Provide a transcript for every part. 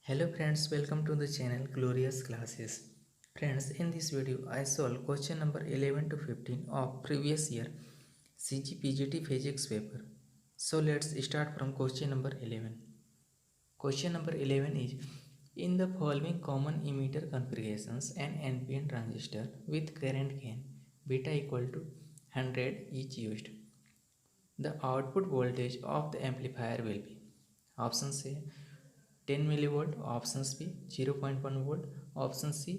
Hello friends, welcome to the channel Glorious Classes. Friends, in this video I solve question number 11 to 15 of previous year CGPGT physics paper. So let's start from question number 11. Question number 11 is, in the following common emitter configurations, an NPN transistor with current gain beta equal to 100 is used. The output voltage of the amplifier will be options A 10 millivolt, options B 0.1 volt, option C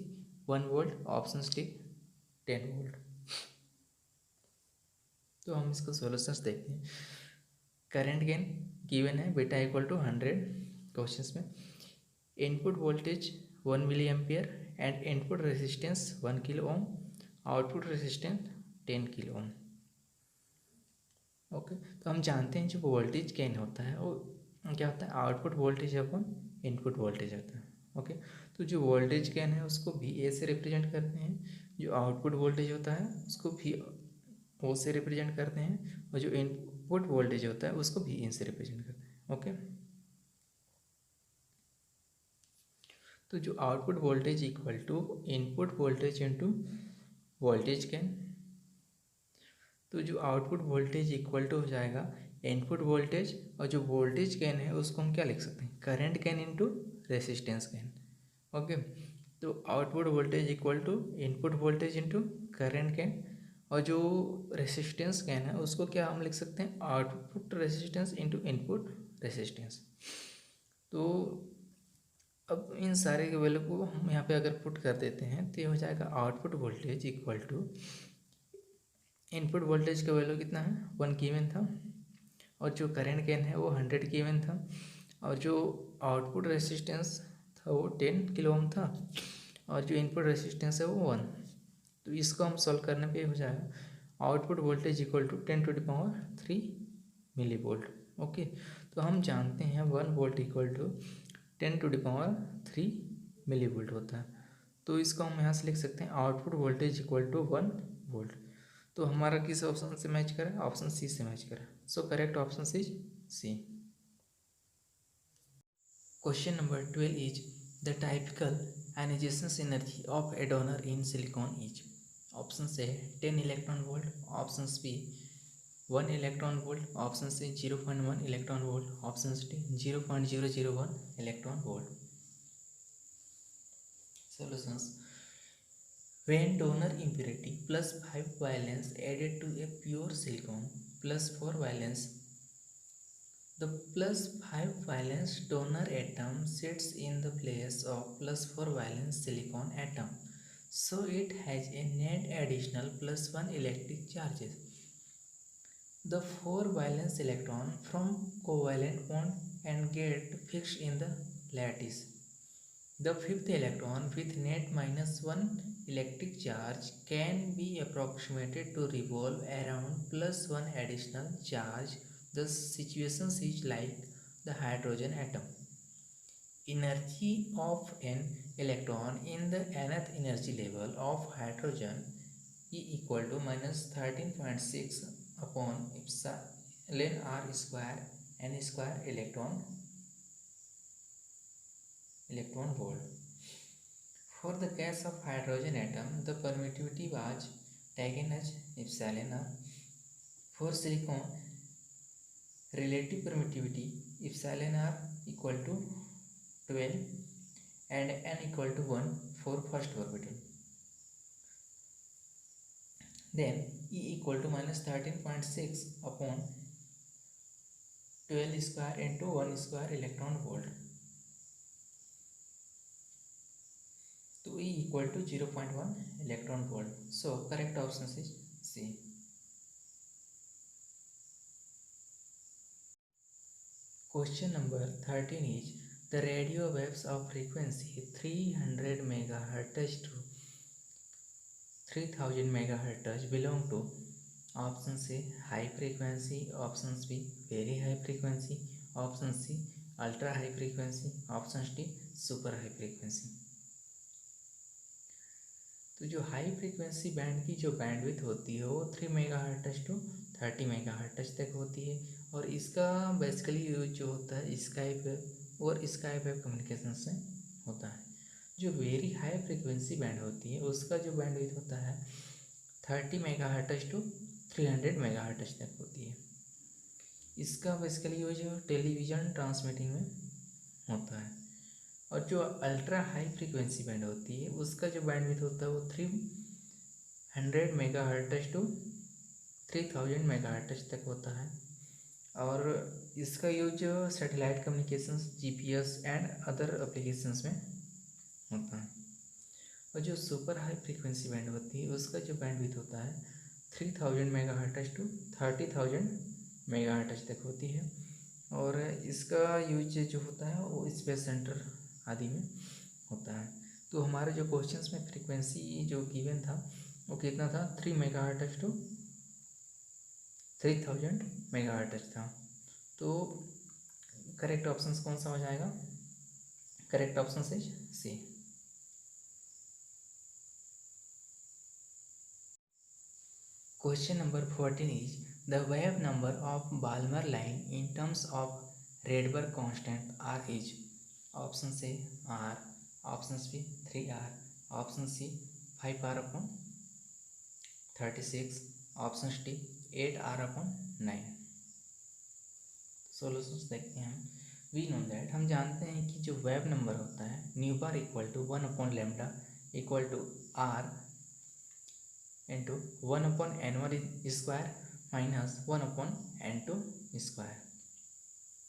1 volt, option D 10 volt. तो हम इसका solutions देखते हैं। Current gain given है beta equal to 100 questions में। Input voltage 1 milli ampere and input resistance 1 kilo ohm, output resistance 10 kilo ohm. Okay, तो हम जानते हैं जो वोल्टेज गेन होता है वो क्या होता है, आउटपुट वोल्टेज अपन इनपुट वोल्टेज होता है। ओके, तो जो वोल्टेज गेन है उसको भी ए से रिप्रेजेंट करते हैं, जो आउटपुट वोल्टेज होता है उसको भी ओ से रिप्रेजेंट करते हैं, और जो इनपुट वोल्टेज होता है उसको भी इन से रिप्रेजेंट करते हैं। ओके, तो जो output voltage equal to input voltage into voltage gain, तो जो आउटपुट वोल्टेज इक्वल टू हो जाएगा इनपुट वोल्टेज, और जो वोल्टेज गेन है उसको हम क्या लिख सकते हैं, current gain into resistance gain. Okay, तो output voltage equal to input voltage into current gain, और जो रेसिस्टेंस गेन है उसको क्या हम लिख सकते हैं, output resistance into input resistance. तो अब इन सारे के वैल्यू को हम यहाँ पे अगर पुट कर देते हैं तो ये हो जाएगा output voltage equal to input voltage का वैल्यू कितना है 1 गिवन था, और जो करंट गेन है वो 100 गिवन था, और जो आउटपुट रेसिस्टेंस था वो 10 किलो ओम था, और जो इनपुट रेसिस्टेंस है वो 1। तो इसको हम सॉल्व करने पे हो जाएगा output voltage equal to 10⁻³ milli volt. Okay, तो हम जानते हैं 1 volt equal to 10⁻³ milli volt होता है। तो इसको हम यहाँ से लिख सकते हैं output voltage equal to 1 volt. तो हमारा किस ऑप्शन से मैच करें, ऑप्शन सी से मैच करें। So correct option is C. Question number 12 is the typical ionization energy of a donor in silicon is. Option से 10 electron volt, option B 1 electron volt, option C 0.1 electron volt, option D 0.001 electron volt. Solutions, when donor impurity plus 5 valence added to a pure silicon plus 4 valence, the plus 5 valence donor atom sits in the place of plus 4 valence silicon atom, so it has a net additional plus 1 electric charges. The 4 valence electron from covalent bond and get fixed in the lattice. The fifth electron with net -1 electric charge can be approximated to revolve around plus 1 additional charge. The situation is like the hydrogen atom. Energy of an electron in the nth energy level of hydrogen E equal to -13.6 upon epsilon r square n square electron volt. For the case of hydrogen atom, the permittivity was taken as epsilon r. For silicon, relative permittivity epsilon r equal to 12 and n equal to 1 for first orbital. Then E equal to -13.6 upon 12 square into 1 square electron volt. तो E equal to 0.1 electron volt. So correct option is C. Question number 13 is the radio waves of frequency 300 MHz to 3000 MHz belong to option C high frequency, option B very high frequency, option C ultra high frequency, option D super high frequency. तो जो high frequency band की जो bandwidth होती है वो 3 megahertz to 30 megahertz तक होती है, और इसका बेसिकली यूज जो होता है स्काई और स्काई वेव कम्युनिकेशन से होता है। जो वेरी हाई फ्रीक्वेंसी बैंड होती है उसका जो बैंडविड्थ होता है 30 मेगाहर्ट्ज टू 300 मेगाहर्ट्ज तक होती है। इसका बेसिकली यूज टेलीविज़न ट्रांसमिटिंग में होता है। और जो अल्ट्रा हाई फ्रीक्वेंसी बैंड होती है उसका जो बैंडविड्थ होता है वो 300 मेगाहर्ट्ज टू 3000 मेगाहर्ट्ज तक होता है। और इसका use satellite communications, GPS and other applications में होता है। और जो सुपर हाई फ्रीक्वेंसी बैंड होती है उसका जो बैंडविड्थ होता है 3000 मेगाहर्ट्ज टू 30,000 मेगाहर्ट्ज तक होती है। और इसका यूज जो होता है वो स्पेस सेंटर आदि में होता है। तो हमारे जो क्वेश्चंस में फ्रीक्वेंसी जो गिवन था वो कितना था 3 मेगाहर्ट्ज टू 3000 मेगाहर्ट्ज था। तो करेक्ट ऑप्शन कौन सा हो जाएगा? Correct option is C. Question number 14 is the wave number of Balmer line in terms of Rydberg constant R is. Option A R, option B 3r, option C 5r/36, option D 8r/9। Solutions देखते हैं हम। We know that, हम जानते हैं कि जो wave number होता है nu bar equal to 1/λ equal to r into 1/n1 square minus 1/n2 square.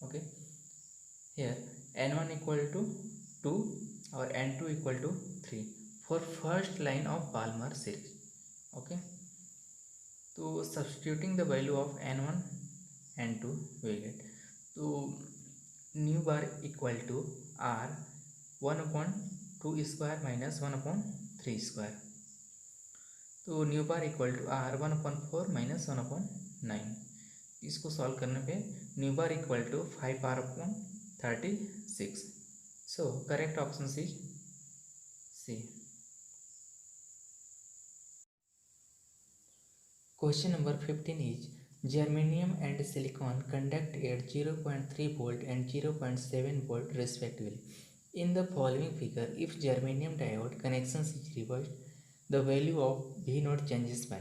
Okay, here n1 equal to 2 और n2 equal to 3 for first line of Balmer series. Okay, तो substituting the value of n1 n2 will get, तो nu bar equal to r 1/2 square minus 1/3 square. तो nu bar equal to r 1/4 minus 1/9। इसको solve करने पे new bar equal to 5r/36। So correct option is C. Question number 15 is germanium and silicon conduct at 0.3 volt and 0.7 volt respectively. In the following figure, if germanium diode connections is reversed, the value of V naught changes by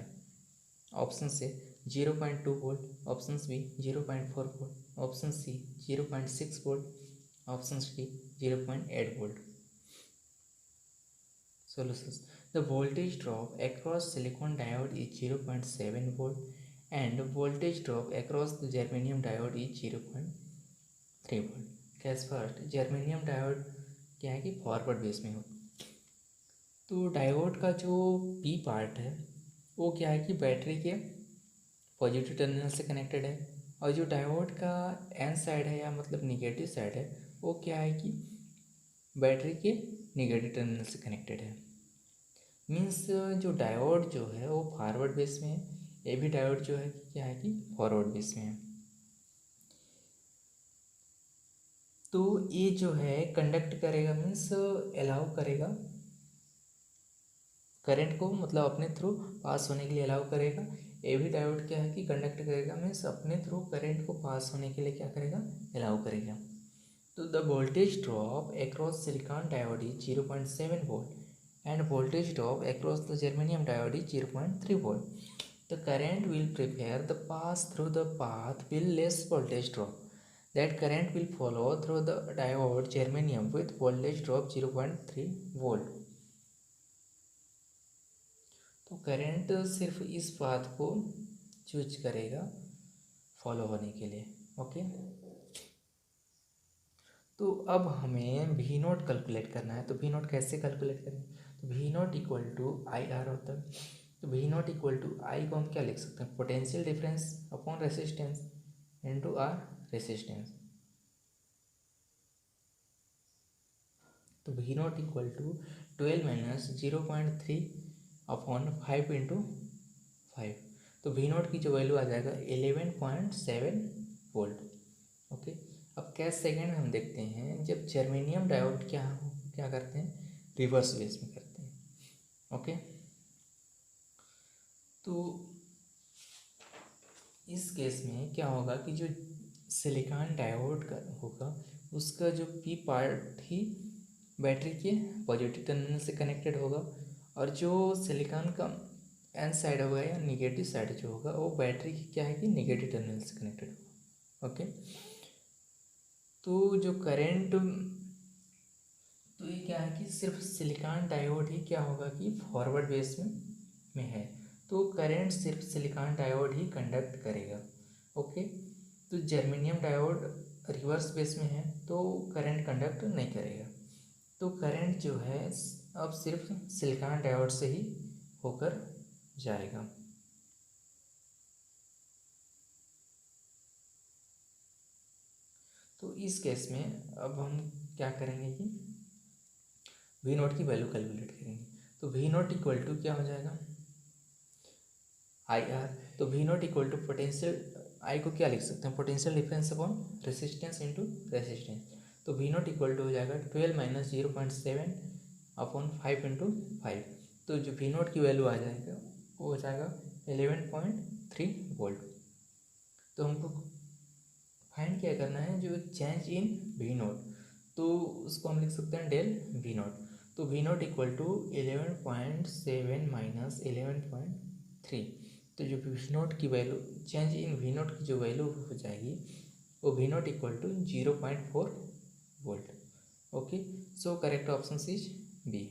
option A 0.2 volt, option B 0.4 volt, option C 0.6 volt, option D 0.8 volt. Solutions. The voltage drop across silicon diode is 0.7 volt and voltage drop across the germanium diode is 0.3 volt. Guess first, germanium diode क्या है कि forward base में हो, तो diode का जो P part है वो क्या है कि बैटरी के पॉजिटिव टर्मिनल से कनेक्टेड है, और जो डायोड का एन साइड है या मतलब निगेटिव साइड है वो क्या है कि बैटरी के निगेटिव टर्मिनल से कनेक्टेड है। मीन्स जो डायोड जो है वो फॉरवर्ड बेस में है, ये भी डायोड जो है क्या है कि फॉरवर्ड बेस में है। तो ये जो है कंडक्ट करेगा, मीन्स अलाउ करेगा करंट को, मतलब अपने थ्रू पास होने के लिए अलाउ करेगा। ये भी डायोड क्या है कि कंडक्ट करेगा, मीन्स अपने थ्रू करंट को पास होने के लिए क्या करेगा, अलाउ करेगा। तो the voltage drop across silicon diode is 0.7 volt and voltage drop across the germanium diode is 0.3 volt. The current will prepare the pass through the path with less voltage drop. That current will follow through the diode germanium with voltage drop 0.3 volt. तो current सिर्फ इस path को choose करेगा follow होने के लिए। Okay, तो अब हमें वी नोट कैलकुलेट करना है। तो वी नोट कैसे कैलकुलेट करें? तो V naught equal to I R होता है। तो V naught equal to I को हम क्या लिख सकते हैं, potential difference upon resistance into R resistance. तो V naught equal to 12 minus 0.3 upon 5 into 5। तो वी नोट की जो वैल्यू आ जाएगा 11.7 वोल्ट। ओके, अब क्या सेकेंड हम देखते हैं, जब जर्मेनियम डायोड क्या करते हैं, रिवर्स बेस में करते हैं। ओके, तो इस केस में क्या होगा कि जो सिलिकॉन डायोड का होगा उसका जो पी पार्ट ही बैटरी के पॉजिटिव टर्मिनल से कनेक्टेड होगा और जो सिलिकॉन का एन साइड होगा या निगेटिव साइड जो होगा वो बैटरी की क्या है कि निगेटिव टर्मिनल से कनेक्टेड होगा। ओके, तो जो करंट, तो ये क्या है कि सिर्फ सिलिकॉन डायोड ही क्या होगा कि फॉरवर्ड बेस में है, तो करंट सिर्फ सिलिकॉन डायोड ही कंडक्ट करेगा। ओके, तो जर्मेनियम डायोड रिवर्स बेस में है तो करंट कंडक्ट नहीं करेगा, तो करंट जो है अब सिर्फ सिलिकॉन डायोड से ही होकर जाएगा। तो इस केस में अब हम क्या करेंगे कि वी नोट की वैल्यू कैलकुलेट करेंगे। तो वी नोट इक्वल टू क्या हो जाएगा, आई आर। तो V naught equal to potential, I को क्या लिख सकते हैं, potential difference upon resistance into resistance. तो वी नोट इक्वल टू हो जाएगा 12 माइनस 0.7 अपॉन 5 इंटू 5। तो जो वी नोट की वैल्यू आ जाएगा वो हो जाएगा 11.3 वोल्ट। तो हमको फाइंड क्या करना है, जो चेंज इन वी नोट, तो उसको हम लिख सकते हैं डेल वी नोट। तो V naught equal to 11.7 minus 11.3। तो जो वी नोट की value, change in V naught की जो वैल्यू हो जाएगी वो V naught equal to 0.4 volt. Okay, so correct option is B.